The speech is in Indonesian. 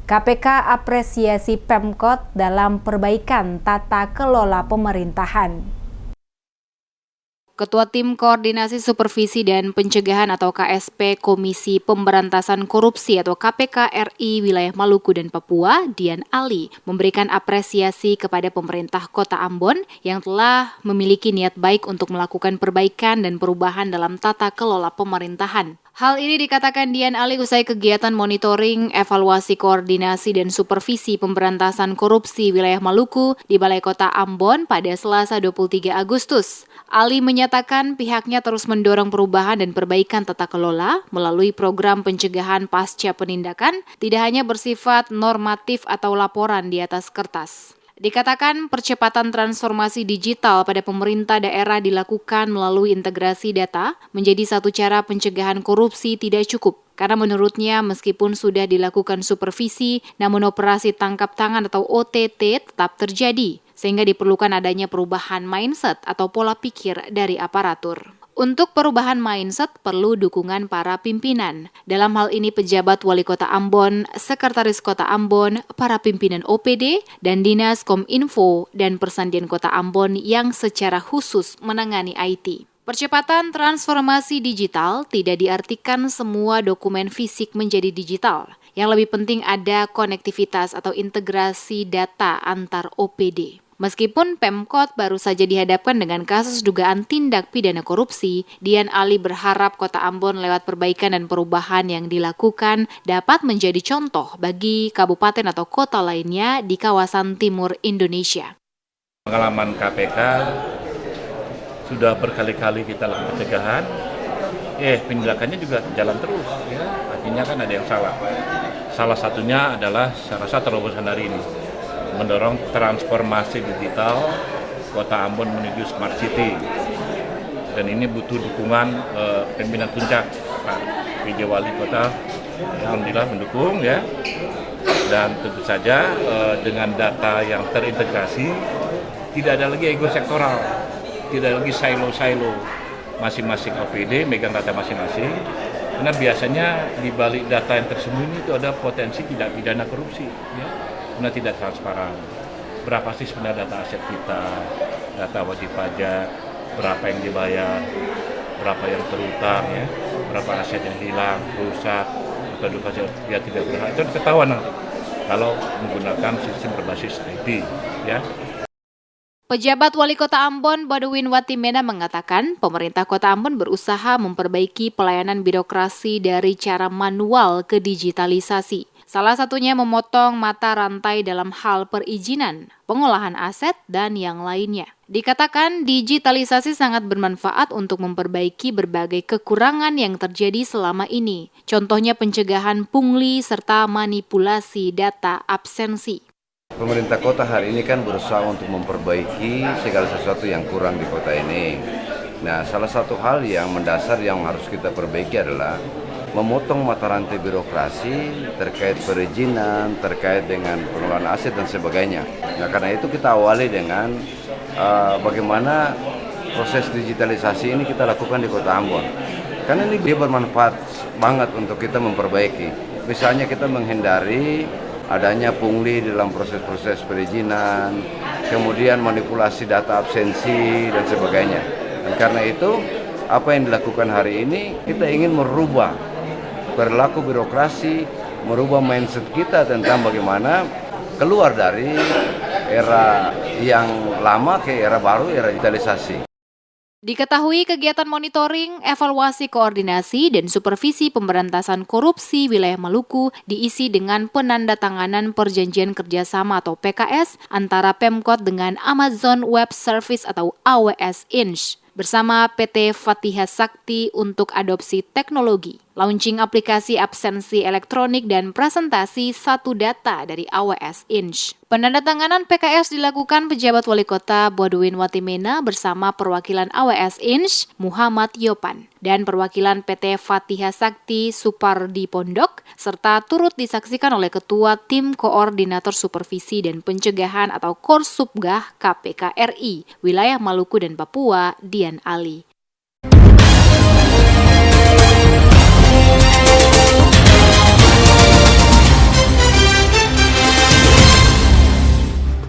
KPK apresiasi Pemkot dalam perbaikan tata kelola pemerintahan. Ketua Tim Koordinasi Supervisi dan Pencegahan atau KSP Komisi Pemberantasan Korupsi atau KPK RI Wilayah Maluku dan Papua, Dian Ali, memberikan apresiasi kepada pemerintah Kota Ambon yang telah memiliki niat baik untuk melakukan perbaikan dan perubahan dalam tata kelola pemerintahan. Hal ini dikatakan Dian Ali usai kegiatan monitoring, evaluasi koordinasi dan supervisi pemberantasan korupsi wilayah Maluku di Balai Kota Ambon pada Selasa 23 Agustus. Ali menyatakan pihaknya terus mendorong perubahan dan perbaikan tata kelola melalui program pencegahan pasca penindakan, tidak hanya bersifat normatif atau laporan di atas kertas. Dikatakan percepatan transformasi digital pada pemerintah daerah dilakukan melalui integrasi data menjadi satu cara pencegahan korupsi tidak cukup. Karena menurutnya meskipun sudah dilakukan supervisi, namun operasi tangkap tangan atau OTT tetap terjadi, sehingga diperlukan adanya perubahan mindset atau pola pikir dari aparatur. Untuk perubahan mindset perlu dukungan para pimpinan. Dalam hal ini pejabat Wali Kota Ambon, Sekretaris Kota Ambon, para pimpinan OPD, dan Dinas Kominfo dan Persandian Kota Ambon yang secara khusus menangani IT. Percepatan transformasi digital tidak diartikan semua dokumen fisik menjadi digital. Yang lebih penting ada konektivitas atau integrasi data antar OPD. Meskipun Pemkot baru saja dihadapkan dengan kasus dugaan tindak pidana korupsi, Dian Ali berharap Kota Ambon lewat perbaikan dan perubahan yang dilakukan dapat menjadi contoh bagi kabupaten atau kota lainnya di kawasan timur Indonesia. Pengalaman KPK sudah berkali-kali kita lakukan pencegahan, penindakannya juga jalan terus, ya. Artinya kan ada yang salah. Salah satunya adalah saya rasa terobosan hari ini, mendorong transformasi digital Kota Ambon menuju Smart City. Dan ini butuh dukungan pimpinan puncak, Pak PJ Wali Kota, alhamdulillah mendukung, ya. Dan tentu saja dengan data yang terintegrasi, tidak ada lagi ego sektoral, tidak lagi silo-silo, masing-masing OPD megang data masing-masing. Karena biasanya di balik data yang tersembunyi itu ada potensi tindak pidana korupsi, ya. Karena tidak transparan. Berapa sih sebenarnya data aset kita, data wajib pajak, berapa yang dibayar, berapa yang terutang, ya, berapa aset yang hilang, rusak, atau dia tidak berhak. Itu ketahuan nanti kalau menggunakan sistem berbasis IT, ya. Pejabat Wali Kota Ambon, Badwin Watimena mengatakan pemerintah Kota Ambon berusaha memperbaiki pelayanan birokrasi dari cara manual ke digitalisasi. Salah satunya memotong mata rantai dalam hal perizinan, pengolahan aset, dan yang lainnya. Dikatakan digitalisasi sangat bermanfaat untuk memperbaiki berbagai kekurangan yang terjadi selama ini. Contohnya pencegahan pungli serta manipulasi data absensi. Pemerintah kota hari ini kan berusaha untuk memperbaiki segala sesuatu yang kurang di kota ini. Nah, salah satu hal yang mendasar yang harus kita perbaiki adalah memotong mata rantai birokrasi terkait perizinan, terkait dengan pengelolaan aset dan sebagainya. Nah, karena itu kita awali dengan bagaimana proses digitalisasi ini kita lakukan di Kota Ambon. Karena ini dia bermanfaat banget untuk kita memperbaiki. Misalnya kita menghindari adanya pungli dalam proses-proses perizinan, kemudian manipulasi data absensi dan sebagainya. Dan karena itu, apa yang dilakukan hari ini, kita ingin merubah perilaku birokrasi, merubah mindset kita tentang bagaimana keluar dari era yang lama ke era baru, era digitalisasi. Diketahui kegiatan monitoring, evaluasi koordinasi, dan supervisi pemberantasan korupsi wilayah Maluku diisi dengan penandatanganan perjanjian kerjasama atau PKS antara Pemkot dengan Amazon Web Service atau AWS Inc. bersama PT Fatihah Sakti untuk adopsi teknologi, launching aplikasi absensi elektronik dan presentasi satu data dari AWS Inc. Penandatanganan PKS dilakukan pejabat Wali Kota Badwin Watimena bersama perwakilan AWS Inc. Muhammad Yopan dan perwakilan PT Fatihah Sakti Supardi Pondok serta turut disaksikan oleh Ketua Tim Koordinator Supervisi dan Pencegahan atau Korsubgah KPK RI Wilayah Maluku dan Papua Dian Ali.